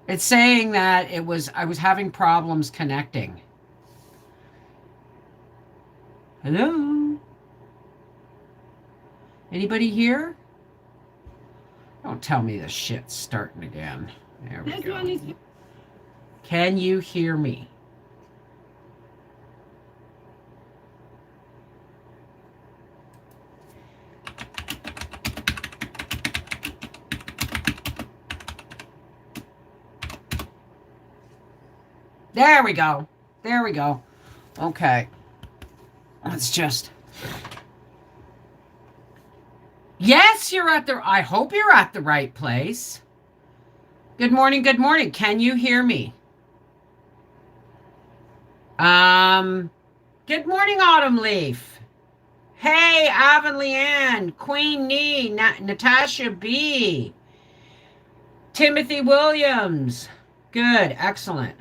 It's saying that I was having problems connecting. Hello? Anybody here? Don't tell me the shit's starting again. There we go. Can you hear me? There we go. There we go. Okay. Let's just. Yes, you're at the. I hope you're at the right place. Good morning. Good morning. Can you hear me? Um. Good morning, Autumn Leaf. Hey, Avon Leanne, Queen Nee, Natasha B, Timothy Williams. Good, excellent.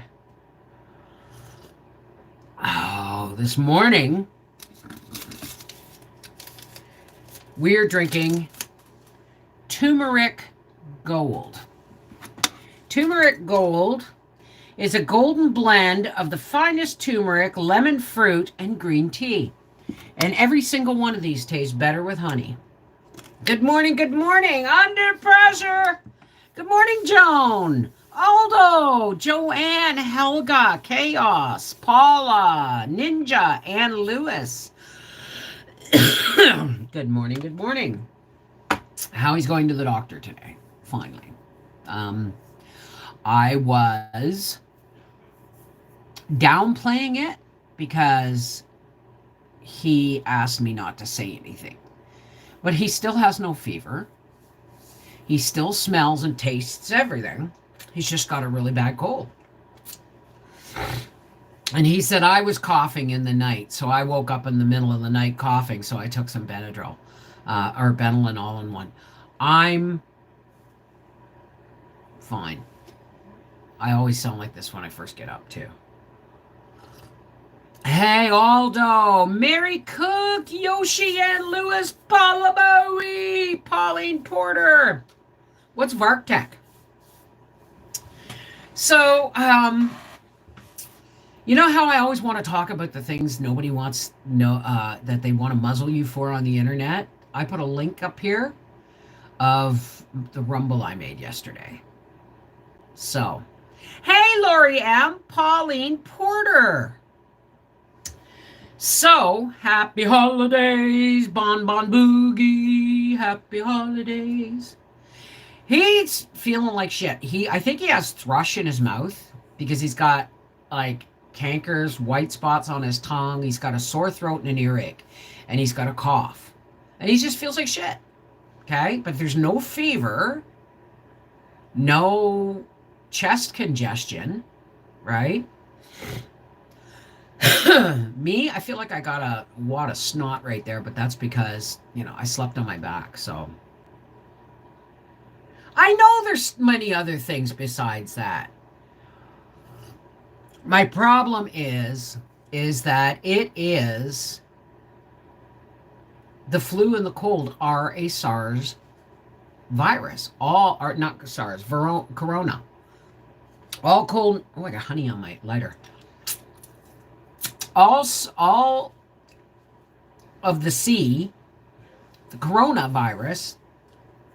Oh, this morning we're drinking turmeric gold. Turmeric gold is a golden blend of the finest turmeric, lemon fruit, and green tea. And every single one of these tastes better with honey. Good morning, good morning. Under pressure. Good morning, Joan. Aldo, Joanne, Helga, Chaos, Paula, Ninja, and Lewis. Good morning, good morning. Howie's going to the doctor today, finally. I was downplaying it because he asked me not to say anything. But he still has no fever. He still smells and tastes everything. He's just got a really bad cold. And he said I was coughing in the night, so I woke up in the middle of the night coughing, so I took some Benadryl, or Benylin all in one. I'm fine. I always sound like this when I first get up, too. Hey, Aldo, Mary Cook, Yoshi and Lewis, Paula Bowie, Pauline Porter. What's VarkTech? So, you know how I always want to talk about the things nobody wants that they want to muzzle you for on the internet? I put a link up here of the Rumble I made yesterday. So, hey, Lori M, Pauline Porter. So, happy holidays, Bon Bon Boogie, happy holidays. He's feeling like shit. I think he has thrush in his mouth because he's got like cankers, white spots on his tongue. He's got a sore throat and an earache, and he's got a cough. And he just feels like shit. Okay? But there's no fever, no chest congestion, right? Me, I feel like I got a wad of snot right there, but that's because, I slept on my back, so. I know there's many other things besides that. My problem is that it is the flu and the cold are a SARS virus. All are not SARS, corona. All cold. Oh, I got honey on my lighter. All of the coronavirus,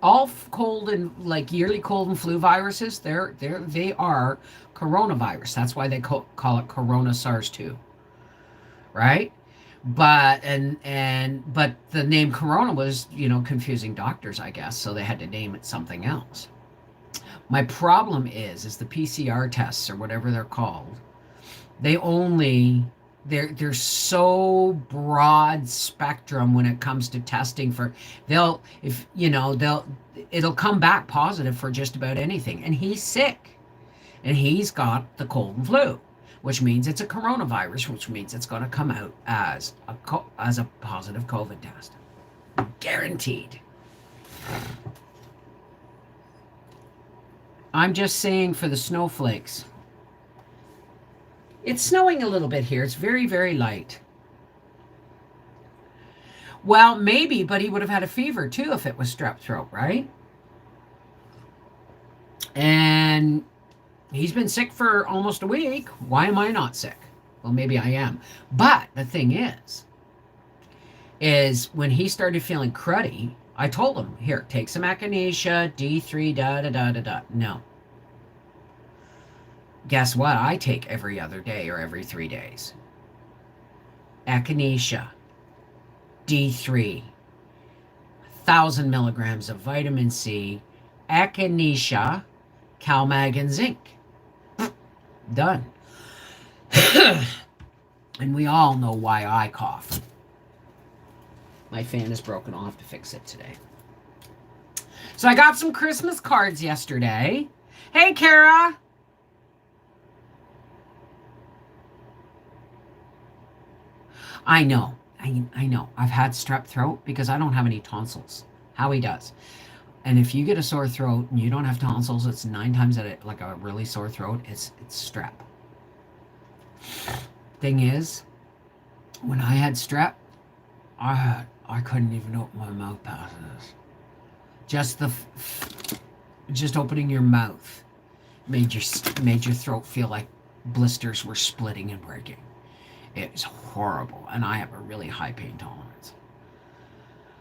all cold and like yearly cold and flu viruses, they are coronavirus. That's why they call it Corona SARS-2, right? But but the name Corona was confusing doctors, I guess, so they had to name it something else. My problem is the PCR tests or whatever they're called. They're so broad spectrum when it comes to testing for it'll come back positive for just about anything. And he's sick. And he's got the cold and flu, which means it's a coronavirus, which means it's going to come out as a positive COVID test. Guaranteed. I'm just saying for the snowflakes. It's snowing a little bit here. It's very, very light. Well, maybe, but he would have had a fever too if it was strep throat, right? And He's been sick for almost a week. Why am I not sick? Well, maybe I am. But the thing is when he started feeling cruddy, I told him, here, take some echinacea, D3, da da da da da. No. Guess what? I take every other day or every 3 days. Echinacea, D3, 1,000 milligrams of vitamin C, echinacea, CalMag, and zinc. Done. And we all know why I cough. My fan is broken. I'll have to fix it today. So I got some Christmas cards yesterday. Hey, Kara. I know. I know. I've had strep throat because I don't have any tonsils. Howie does. And if you get a sore throat and you don't have tonsils, it's 9 times out of like a really sore throat, it's strep. Thing is, when I had strep, I couldn't even open my mouth past this. Just opening your mouth made your throat feel like blisters were splitting and breaking. It was horrible, and I have a really high pain tolerance.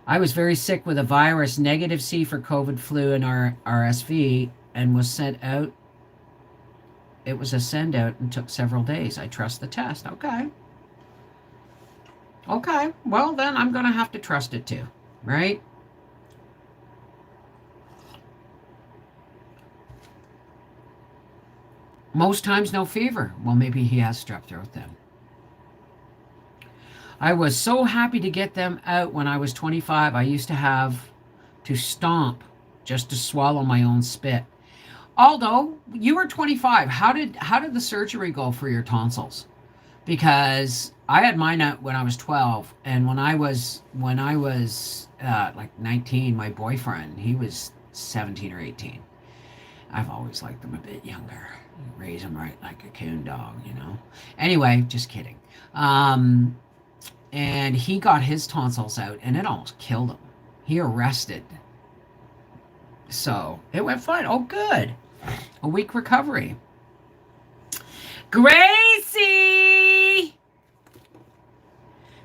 I was very sick with a virus, negative C for COVID, flu, and RSV, and was sent out. It was a send out and took several days. I trust the test. Okay. Okay. Well, then I'm going to have to trust it too, right? Most times, no fever. Well, maybe he has strep throat then. I was so happy to get them out when I was 25. I used to have to stomp just to swallow my own spit. Aldo, you were 25. How did the surgery go for your tonsils? Because I had mine out when I was 12, and when I was like 19, my boyfriend, he was 17 or 18. I've always liked them a bit younger. You raise them right like a coon dog, you know. Anyway, just kidding. And he got his tonsils out, and it almost killed him. He arrested. So it went fine. Oh, good. A week recovery. Gracie!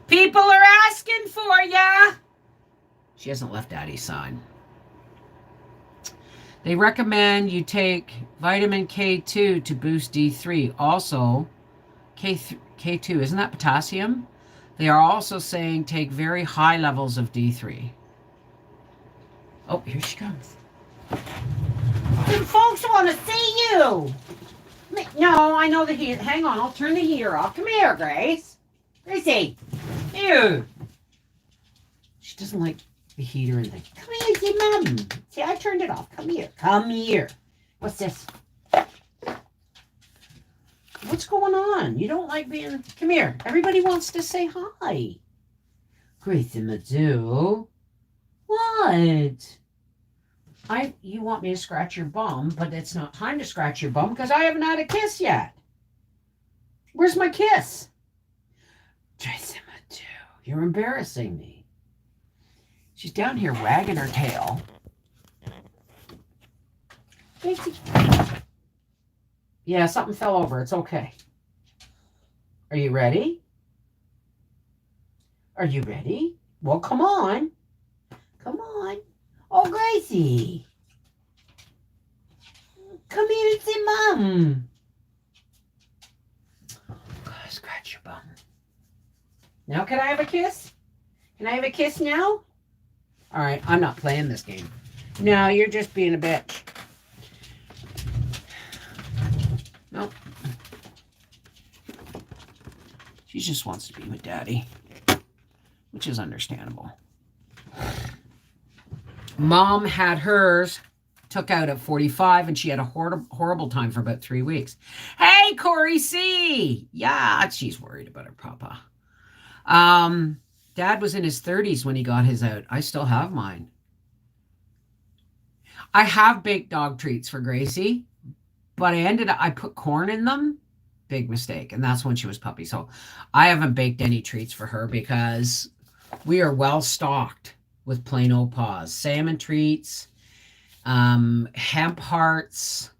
People are asking for ya. She hasn't left Daddy's side. They recommend you take vitamin K2 to boost D3. Also, K2, isn't that potassium? They are also saying take very high levels of D3. Oh, here she comes. The folks want to see you. No, I know the heat. Hang on, I'll turn the heater off. Come here, Grace. Gracie. Here. She doesn't like the heater and things. Come here, see, Mom. See, I turned it off. Come here. Come here. What's this? What's going on? You don't like being... Come here. Everybody wants to say hi. Gracie Madu. What? You want me to scratch your bum, but it's not time to scratch your bum because I haven't had a kiss yet. Where's my kiss? Gracie Madu, you're embarrassing me. She's down here wagging her tail. Gracie. Yeah, something fell over. It's okay. Are you ready? Are you ready? Well, come on. Come on. Oh, Gracie. Come here and say, Mom. God, scratch your bum. Now, can I have a kiss? Can I have a kiss now? All right, I'm not playing this game. No, you're just being a bitch. Nope. She just wants to be with Daddy, which is understandable. Mom had hers, took out at 45, and she had a horrible time for about 3 weeks. Hey, Corey C. Yeah, she's worried about her papa. Dad was in his 30s when he got his out. I still have mine. I have baked dog treats for Gracie, but I put corn in them. Big mistake. And that's when she was puppy. So I haven't baked any treats for her because we are well stocked with plain old paws. Salmon treats, hemp hearts,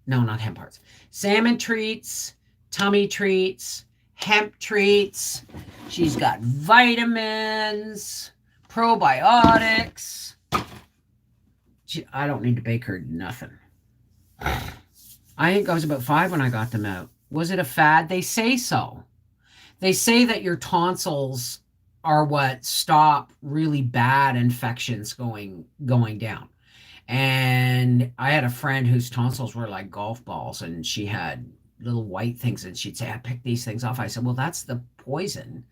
No, not hemp hearts. Salmon treats, tummy treats, hemp treats. She's got vitamins, probiotics. I don't need to bake her nothing. I think I was about 5 when I got them out. Was it a fad? They say so. They say that your tonsils are what stop really bad infections going down. And I had a friend whose tonsils were like golf balls, and she had little white things, and she'd say, I picked these things off. I said, well, that's the poison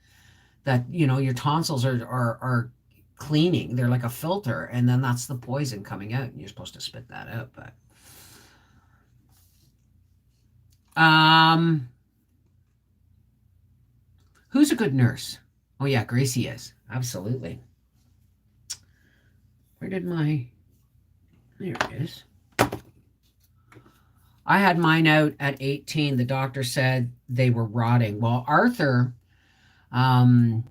that, your tonsils are cleaning. They're like a filter, and then that's the poison coming out, and you're supposed to spit that out. But who's a good nurse? Oh yeah, Gracie is. Absolutely. Where did my... There it is. I had mine out at 18. The doctor said they were rotting. Well, Arthur, a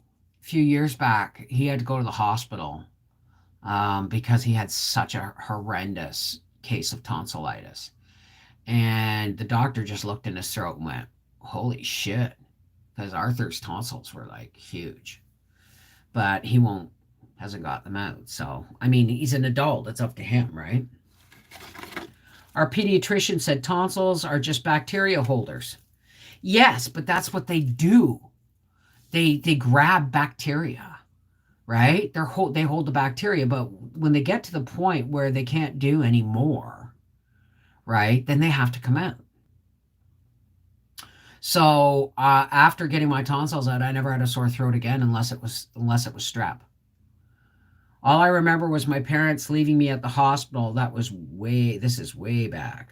few years back, he had to go to the hospital because he had such a horrendous case of tonsillitis. And the doctor just looked in his throat and went, holy shit. Because Arthur's tonsils were like huge. But he hasn't got them out. So, I mean, he's an adult. It's up to him, right? Our pediatrician said tonsils are just bacteria holders. Yes, but that's what they do. They grab bacteria, right? They hold the bacteria, but when they get to the point where they can't do any more, right, then they have to come out. So after getting my tonsils out, I never had a sore throat again unless it was strep. All I remember was my parents leaving me at the hospital. This is way back.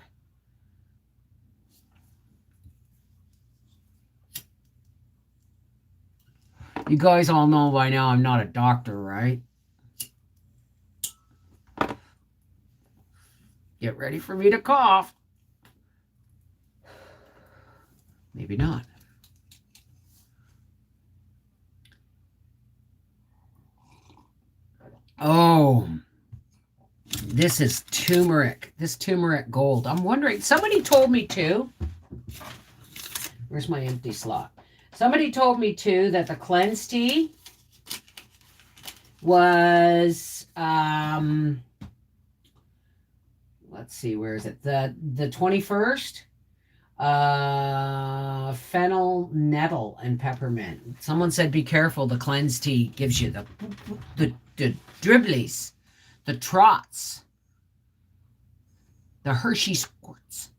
You guys all know by now I'm not a doctor, right? Get ready for me to cough. Maybe not. Oh, this is turmeric. This turmeric gold. I'm wondering, somebody told me too. Where's my empty slot? Somebody told me too that the cleanse tea was, let's see, where is it? The 21st? Fennel, nettle, and peppermint. Someone said, be careful. The cleanse tea gives you the dribblies, the trots, the Hershey squirts.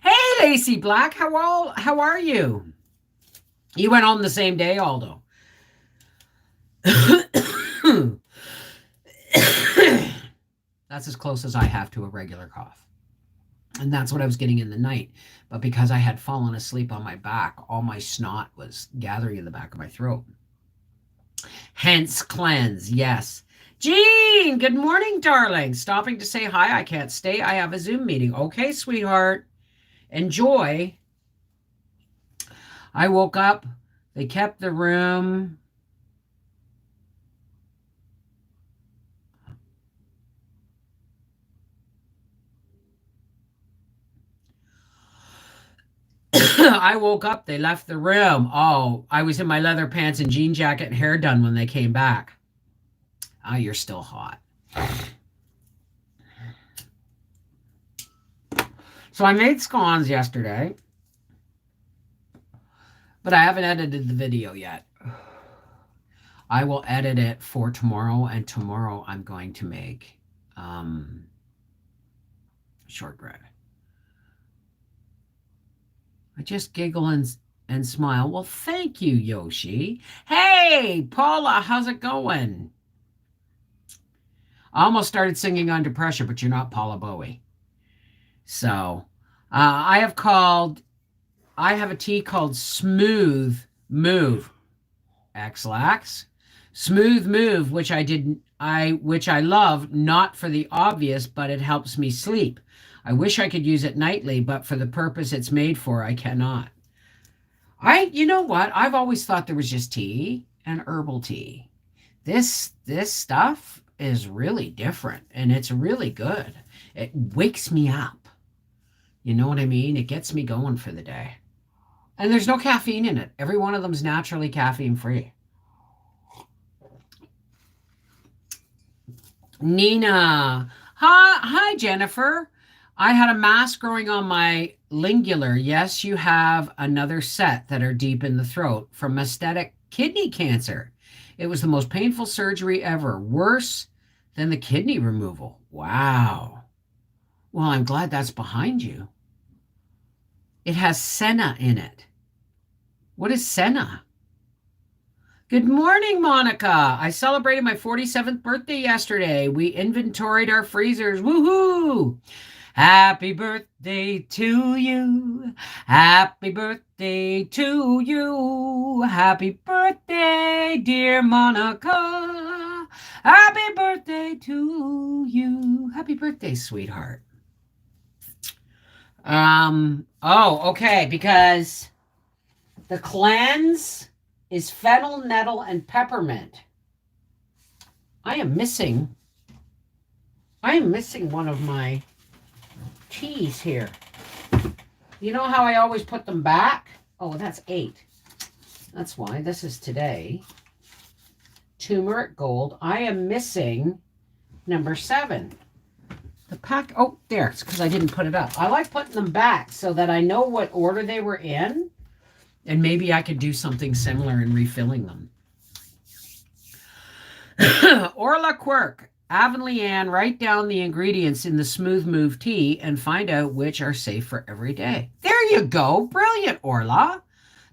Hey, Lacey Black, how are you? You went home the same day, Aldo. That's as close as I have to a regular cough. And that's what I was getting in the night. But because I had fallen asleep on my back, all my snot was gathering in the back of my throat. Hence cleanse, yes. Jean, good morning, darling. Stopping to say hi. I can't stay. I have a Zoom meeting. Okay, sweetheart. Enjoy. I woke up. They kept the room. I woke up. They left the room. Oh, I was in my leather pants and jean jacket and hair done when they came back. Ah, you're still hot. So I made scones yesterday, but I haven't edited the video yet. I will edit it for tomorrow, and tomorrow I'm going to make shortbread. I just giggle and smile. Well, thank you, Yoshi. Hey, Paula, how's it going? I almost started singing Under Pressure, but you're not Paula Bowie. So I have a tea called Smooth Move. X-Lax. Smooth Move, which I love, not for the obvious, but it helps me sleep. I wish I could use it nightly, but for the purpose it's made for, I cannot. You know what? I've always thought there was just tea and herbal tea. This stuff is really different, and it's really good. It wakes me up. You know what I mean? It gets me going for the day. And there's no caffeine in it. Every one of them's naturally caffeine free. Nina. Hi, Jennifer. I had a mass growing on my lingular. Yes, you have another set that are deep in the throat from metastatic kidney cancer. It was the most painful surgery ever. Worse than the kidney removal. Wow. Well, I'm glad that's behind you. It has senna in it. What is senna? Good morning, Monica. I celebrated my 47th birthday yesterday. We inventoried our freezers. Woohoo! Happy birthday to you. Happy birthday to you. Happy birthday, dear Monica. Happy birthday to you. Happy birthday, sweetheart. Okay, because the cleanse is fennel, nettle, and peppermint. I am missing one of my teas here. You know how I always put them back? Oh, that's 8. That's why. This is today. Turmeric gold. I am missing number 7. The pack. Oh, there. It's because I didn't put it up. I like putting them back so that I know what order they were in. And maybe I could do something similar in refilling them. Orla Quirk. Avonlea Ann, write down the ingredients in the Smooth Move tea and find out which are safe for every day. There you go. Brilliant, Orla.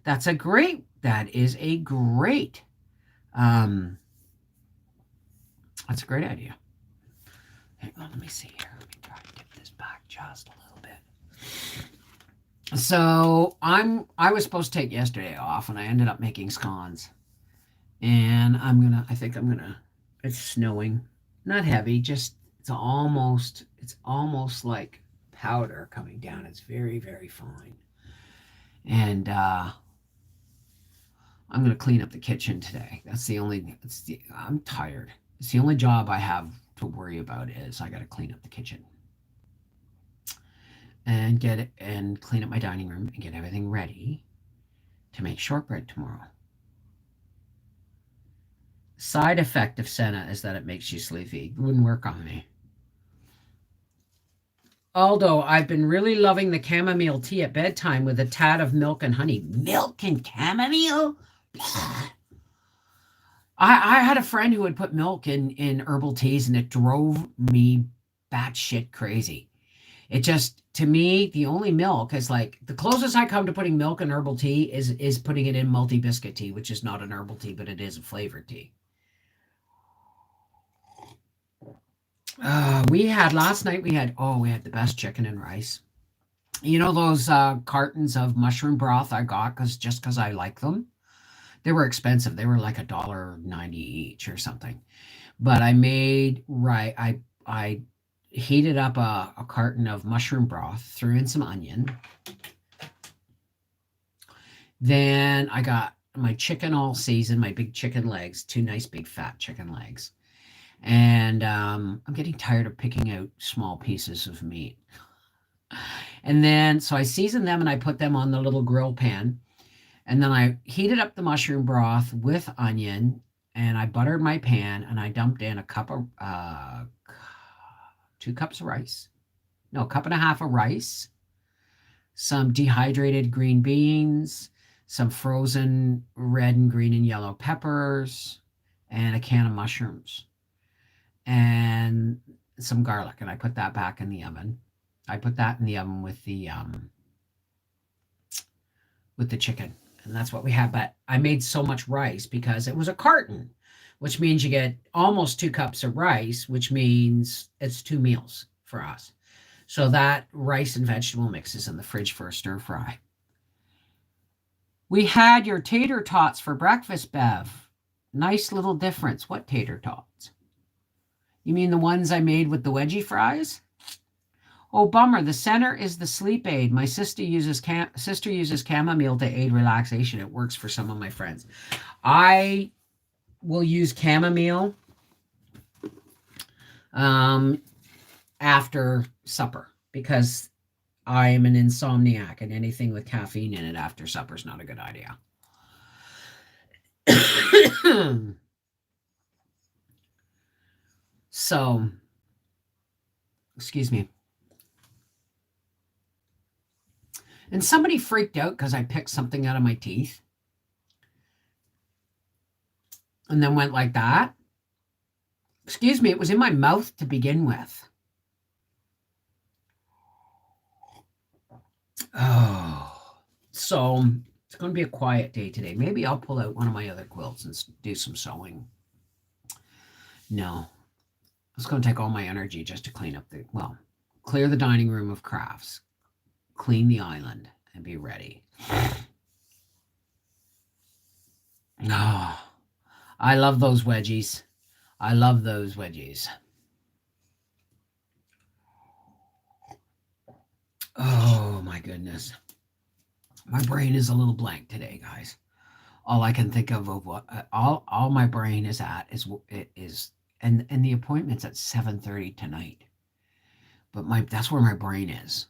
That is a great, that's a great idea. Hang on, let me see here. Let me try to get this back just a little bit. So I was supposed to take yesterday off and I ended up making scones. And I think I'm gonna, it's snowing. Not heavy, just it's almost like powder coming down. It's very, very fine. And I'm going to clean up the kitchen today. I'm tired. It's the only job I have to worry about is I got to clean up the kitchen and clean up my dining room and get everything ready to make shortbread tomorrow. Side effect of senna is that it makes you sleepy. It wouldn't work on me. Although I've been really loving the chamomile tea at bedtime with a tad of milk and honey. Milk and chamomile? I had a friend who would put milk in herbal teas, and it drove me batshit crazy. It just, to me, the only milk is like, the closest I come to putting milk in herbal tea is putting it in multi-biscuit tea, which is not an herbal tea, but it is a flavored tea. Last night we had the best chicken and rice. You know those cartons of mushroom broth I got because I like them? They were expensive. They were like $1.90 each or something. But I made I heated up a carton of mushroom broth, threw in some onion. Then I got my chicken all seasoned, my big chicken legs, 2 nice big fat chicken legs. And I'm getting tired of picking out small pieces of meat. And then, so I seasoned them and I put them on the little grill pan. And then I heated up the mushroom broth with onion and I buttered my pan and I dumped in 2 cups of rice. No, 1.5 cups of rice, some dehydrated green beans, some frozen red and green and yellow peppers, and a can of mushrooms. And some garlic, and I put that back in the oven. I put that in the oven with the chicken, and that's what we had. But I made so much rice because it was a carton, which means you get almost 2 cups of rice, which means it's 2 meals for us. So that rice and vegetable mix is in the fridge for a stir fry. We had your tater tots for breakfast, Bev. Nice little difference. What tater tots? You mean the ones I made with the wedgie fries? Oh, bummer. The center is the sleep aid. My sister uses chamomile to aid relaxation. It works for some of my friends. I will use chamomile after supper because I am an insomniac, and anything with caffeine in it after supper is not a good idea. So, excuse me. And somebody freaked out because I picked something out of my teeth and then went like that. Excuse me, it was in my mouth to begin with. Oh, so it's going to be a quiet day today. Maybe I'll pull out one of my other quilts and do some sewing. No, it's going to take all my energy just to clean up clear the dining room of crafts, clean the island, and be ready. Oh, I love those wedgies. I love those wedgies. Oh my goodness. My brain is a little blank today, guys. All I can think of what all my brain is at is and the appointment's at 7:30 tonight. But that's where my brain is.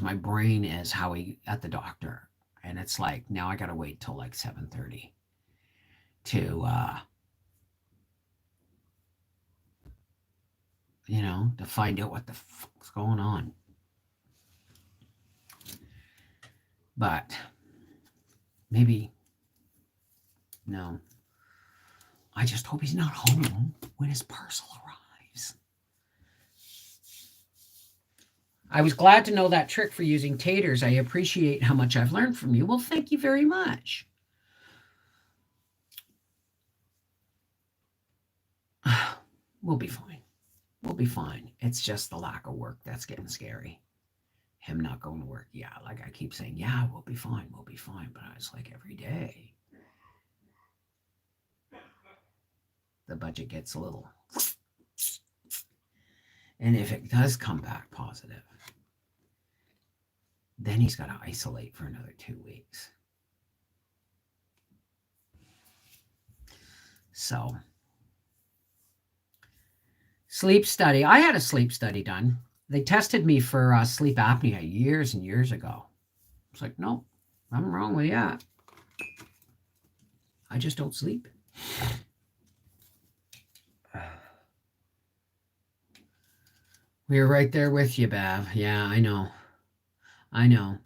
My brain is Howie at the doctor. And it's like now I gotta wait till like 7:30 to to find out what the fuck's going on. But maybe no. I just hope he's not home when his parcel arrives. I was glad to know that trick for using taters. I appreciate how much I've learned from you. Well, thank you very much. We'll be fine. We'll be fine. It's just the lack of work that's getting scary. Him not going to work. Yeah, like I keep saying, yeah, we'll be fine. We'll be fine. But it's like every day, the budget gets a little. And if it does come back positive, then he's got to isolate for another 2 weeks. So, sleep study. I had a sleep study done. They tested me for sleep apnea years and years ago. It's like, no, I'm wrong with that. I just don't sleep. We're right there with you, Bav. Yeah, I know.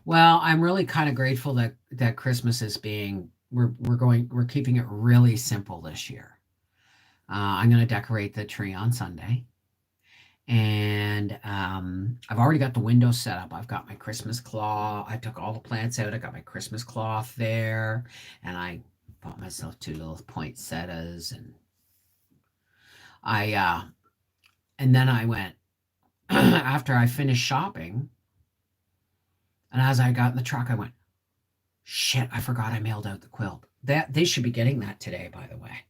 Well, I'm really kind of grateful that Christmas is being we're keeping it really simple this year. I'm going to decorate the tree on Sunday. And I've already got the windows set up. I've got my Christmas cloth. I took all the plants out. I got my Christmas cloth there. And I bought myself 2 little poinsettias. And and then I went, after I finished shopping, and as I got in the truck, I went, shit, I forgot I mailed out the quilt. They should be getting that today, by the way.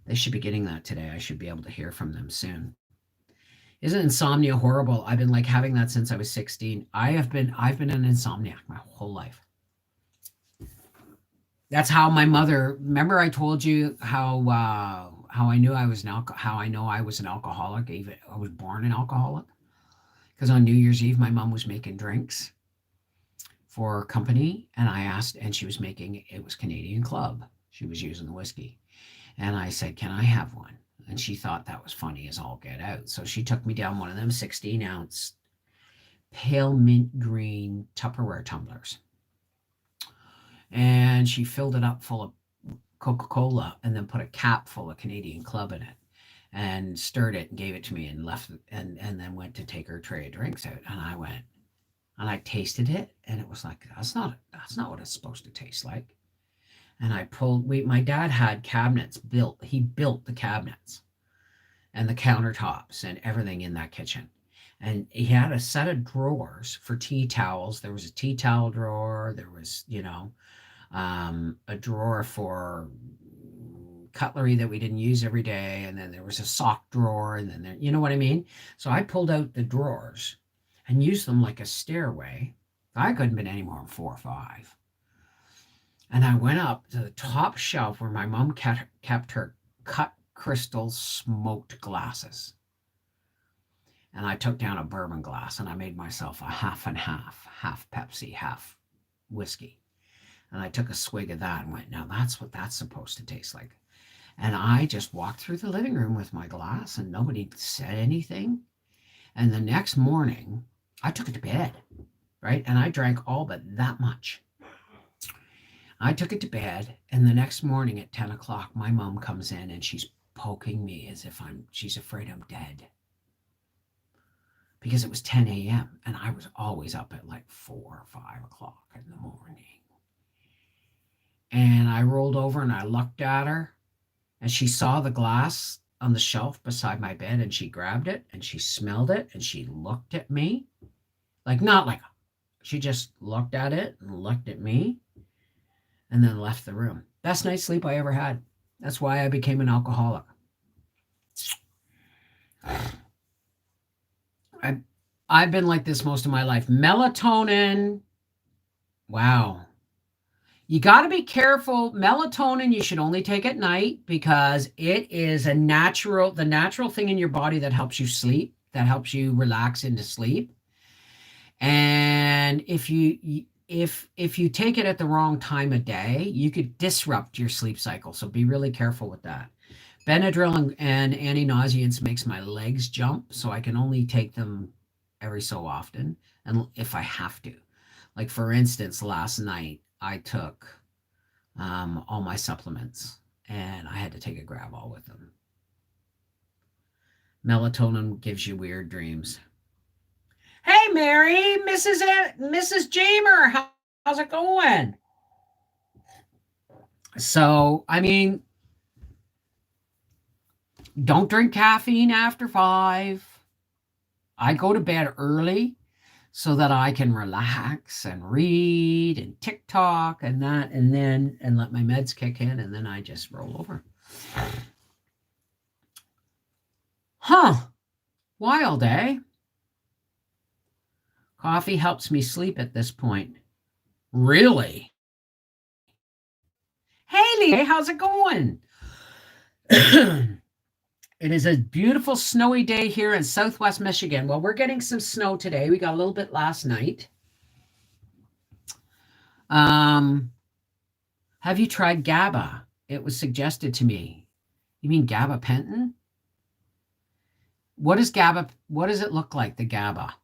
They should be getting that today. I should be able to hear from them soon. Isn't insomnia horrible? I've been like having that since I was 16. I've been an insomniac my whole life. That's how my mother. Remember, I told you how I knew I was how I know I was an alcoholic. Even I was born an alcoholic because on New Year's Eve, my mom was making drinks for company, and I asked, and she was making it was Canadian Club. She was using the whiskey, and I said, "Can I have one?" And she thought that was funny as all get out. So she took me down one of them 16-ounce pale mint green Tupperware tumblers. And she filled it up full of Coca-Cola and then put a cap full of Canadian Club in it and stirred it and gave it to me and left and then went to take her tray of drinks out. And I went and I tasted it and it was like, that's not what it's supposed to taste like. And I pulled, my dad had cabinets built. He built the cabinets and the countertops and everything in that kitchen. And he had a set of drawers for tea towels. There was a tea towel drawer. There was, a drawer for cutlery that we didn't use every day. And then there was a sock drawer. And then you know what I mean? So I pulled out the drawers and used them like a stairway. I couldn't have been any more than 4 or 5. And I went up to the top shelf where my mom kept her cut crystal smoked glasses. And I took down a bourbon glass and I made myself a half and half Pepsi, half whiskey. And I took a swig of that and went, now that's what that's supposed to taste like. And I just walked through the living room with my glass and nobody said anything. And the next morning, I took it to bed, right? And I drank all but that much. I took it to bed, and the next morning at 10 o'clock, my mom comes in and she's poking me as if she's afraid I'm dead. Because it was 10 a.m. and I was always up at like 4 or 5 o'clock in the morning. And I rolled over and I looked at her, and she saw the glass on the shelf beside my bed, and she grabbed it and she smelled it and she looked at me. Like, not like, she just looked at it and looked at me and then left the room. Best night's sleep I ever had. That's why I became an alcoholic. I've been like this most of my life. Melatonin, wow. You got to be careful. Melatonin you should only take at night because it is the natural thing in your body that helps you sleep, that helps you relax into sleep. And if you take it at the wrong time of day, you could disrupt your sleep cycle. So be really careful with that. Benadryl and anti-nauseants makes my legs jump, so I can only take them every so often, and if I have to. Like, for instance, last night I took all my supplements, and I had to take a Gravol with them. Melatonin gives you weird dreams. Hey, Mary, Mrs. Jamer, how's it going? So, I mean, don't drink caffeine after 5. I go to bed early so that I can relax and read and TikTok and that, and let my meds kick in, and then I just roll over. Huh. Wild, eh? Coffee helps me sleep at this point. Really? Hey, Lee, how's it going? It is a beautiful snowy day here in Southwest Michigan. Well, we're getting some snow today. We got a little bit last night. Have you tried GABA? It was suggested to me. You mean gabapentin? What is GABA? What does it look like, the GABA?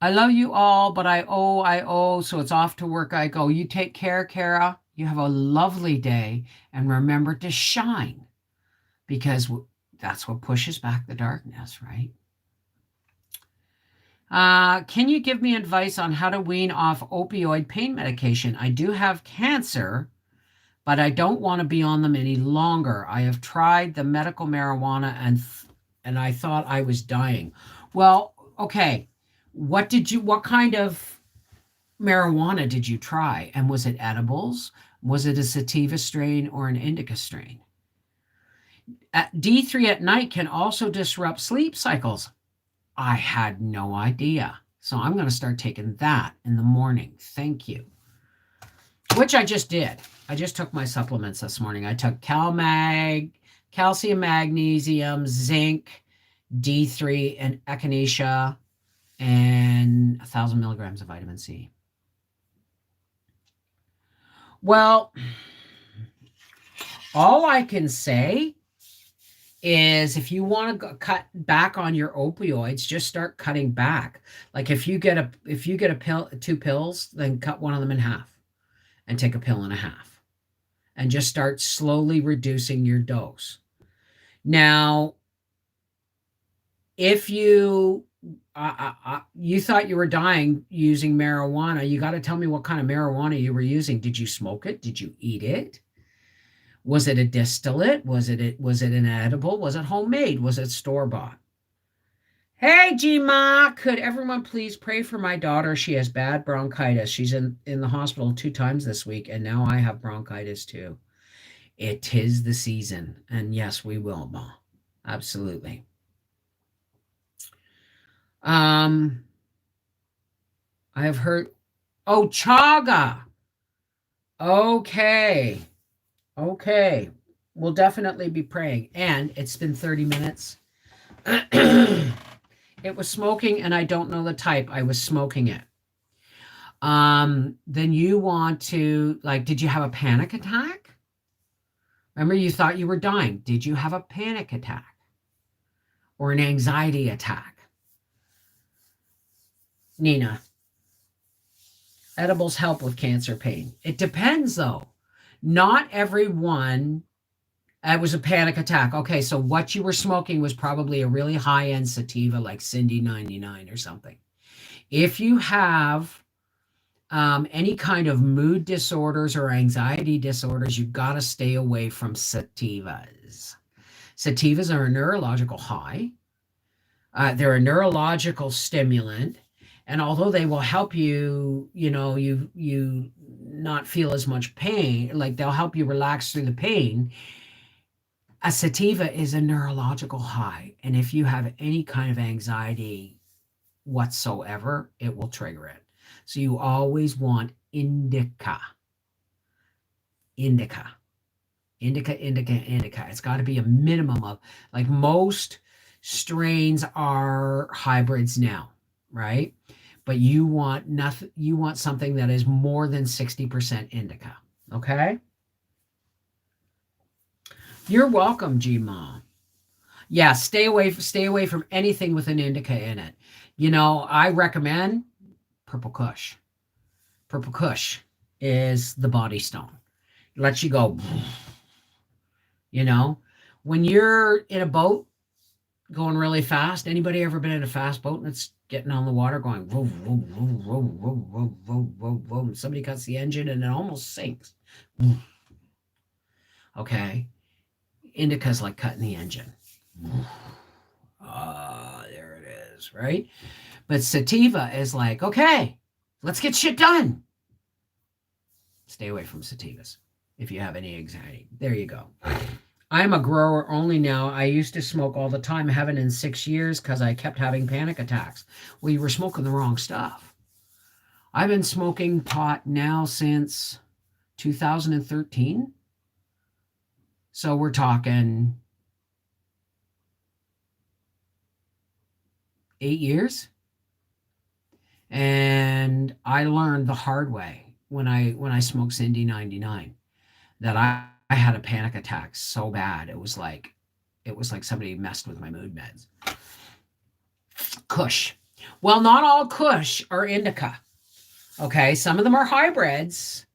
I love you all, but I owe, so it's off to work I go. You take care, Kara. You have a lovely day, and remember to shine, because that's what pushes back the darkness, right? Can you give me advice on how to wean off opioid pain medication? I do have cancer, but I don't want to be on them any longer. I have tried the medical marijuana and I thought I was dying. Well, okay. What kind of marijuana did you try? And was it edibles? Was it a sativa strain or an indica strain? D3 at night can also disrupt sleep cycles. I had no idea. So I'm going to start taking that in the morning. Thank you. Which I just did. I just took my supplements this morning. I took CalMag, calcium, magnesium, zinc, D3, and echinacea, and 1,000 milligrams of vitamin C. Well, all I can say is if you want to cut back on your opioids, just start cutting back. Like if you get a pill, 2 pills, then cut one of them in half and take a pill and a half and just start slowly reducing your dose. Now, if you thought you were dying using marijuana, you got to tell me what kind of marijuana you were using. Did you smoke it? Did you eat it? Was it a distillate? Was it an edible? Was it homemade? Was it store-bought? Hey, G-Ma, could everyone please pray for my daughter? She has bad bronchitis. She's in the hospital 2 times this week, and now I have bronchitis too. It is the season, and yes, we will, Ma. Absolutely. I have heard. Oh, chaga. Okay. We'll definitely be praying. And it's been 30 minutes. It was smoking, and I don't know the type. I was smoking it. Then you want to, like, did you have a panic attack? Remember, you thought you were dying. Did you have a panic attack or an anxiety attack? Nina, edibles help with cancer pain. It depends, though. Not everyone. It was a panic attack. Okay, so what you were smoking was probably a really high end sativa like Cindy 99 or something. If you have any kind of mood disorders or anxiety disorders, you got to stay away from sativas. Sativas are a neurological high. They're a neurological stimulant, and although they will help you, you not feel as much pain, like they'll help you relax through the pain. A sativa is a neurological high, and if you have any kind of anxiety whatsoever, it will trigger it. So you always want indica, indica, indica. It's got to be a minimum of, like, most strains are hybrids now, right? But you want nothing. You want something that is more than 60% indica. Okay. You're welcome, G-Ma. Yeah, stay away from anything with an indica in it. I recommend Purple Kush. Purple Kush is the body stone. It lets you go. You know, when you're in a boat going really fast, anybody ever been in a fast boat and it's getting on the water going whoa, whoa, whoa, whoa, whoa, whoa, whoa, whoa, whoa. Somebody cuts the engine and it almost sinks. Okay. Indica's like cutting the engine. There it is, right? But sativa is like, okay, let's get shit done. Stay away from sativas if you have any anxiety. There you go. I'm a grower only now. I used to smoke all the time. I haven't in 6 years because I kept having panic attacks. Well, you were smoking the wrong stuff. I've been smoking pot now since 2013. So we're talking 8 years. And I learned the hard way when I smoked Cindy 99 that I had a panic attack so bad. It was like somebody messed with my mood meds. Kush. Well, not all Kush are indica. Okay, some of them are hybrids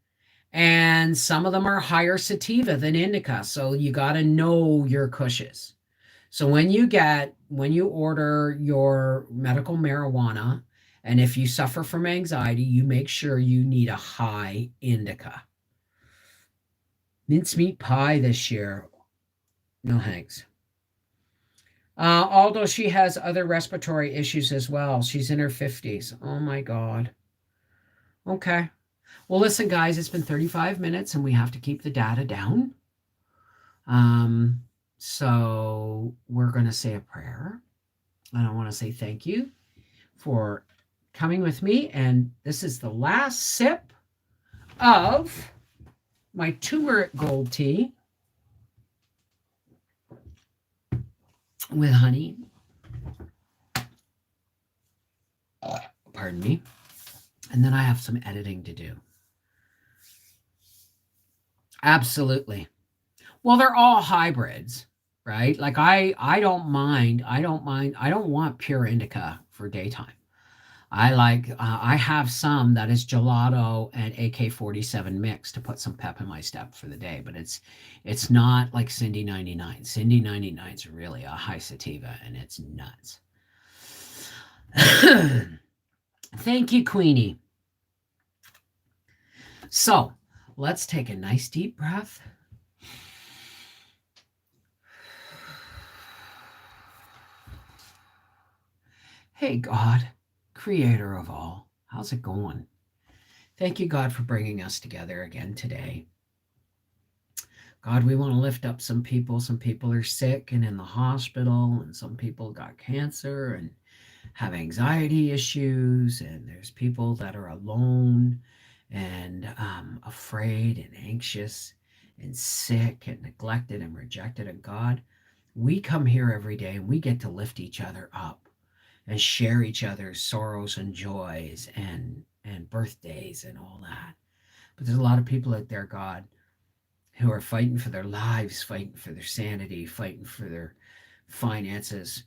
and some of them are higher sativa than indica. So you got to know your Kushes. So when you order your medical marijuana, and if you suffer from anxiety, you make sure you need a high indica. Mincemeat pie this year. No thanks. Although she has other respiratory issues as well. She's in her 50s. Oh my God. Okay. Well, listen, guys, it's been 35 minutes and we have to keep the data down. So we're going to say a prayer. And I want to say thank you for coming with me. And this is the last sip of my turmeric gold tea with honey. Pardon me. And then I have some editing to do. Absolutely. Well, they're all hybrids, right? Like I don't mind. I don't want pure indica for daytime. I have some that is gelato and AK-47 mix to put some pep in my step for the day, but it's not like Cindy 99. Cindy 99 is really a high sativa and it's nuts. Thank you, Queenie. So let's take a nice deep breath. Hey, God, creator of all, how's it going? Thank you, God, for bringing us together again today. God, we want to lift up some people. Some people are sick and in the hospital, and some people got cancer and have anxiety issues, and there's people that are alone and afraid and anxious. and sick and neglected and rejected. And God, we come here every day and we get to lift each other up and share each other's sorrows and joys and birthdays and all that. But there's a lot of people out there, God, who are fighting for their lives, fighting for their sanity, fighting for their finances,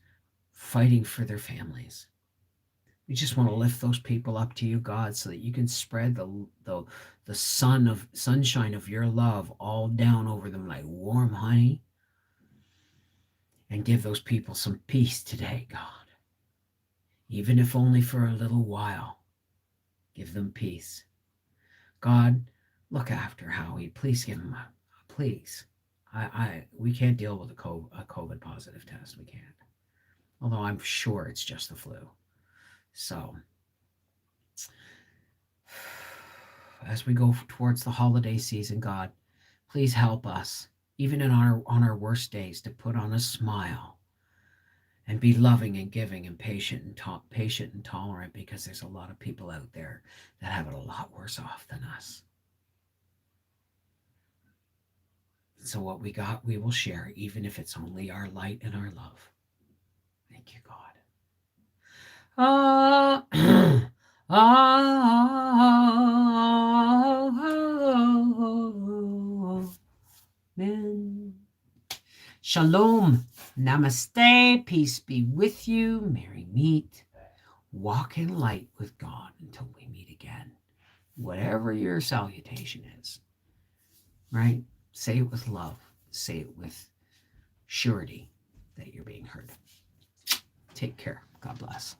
fighting for their families. We just want to lift those people up to you, God, so that you can spread the sunshine of your love all down over them like warm honey, and give those people some peace today, God. Even if only for a little while, give them peace. God, look after Howie. Please give him please. We can't deal with a COVID positive test. We can't. Although I'm sure it's just the flu. So, as we go towards the holiday season, God, please help us, even on our worst days, to put on a smile and be loving and giving and patient and tolerant, because there's a lot of people out there that have it a lot worse off than us. So what we got, we will share, even if it's only our light and our love. Thank you, God. Amen. Shalom. Namaste. Peace be with you. Merry meet. Walk in light with God until we meet again. Whatever your salutation is, right? Say it with love. Say it with surety that you're being heard. Take care. God bless.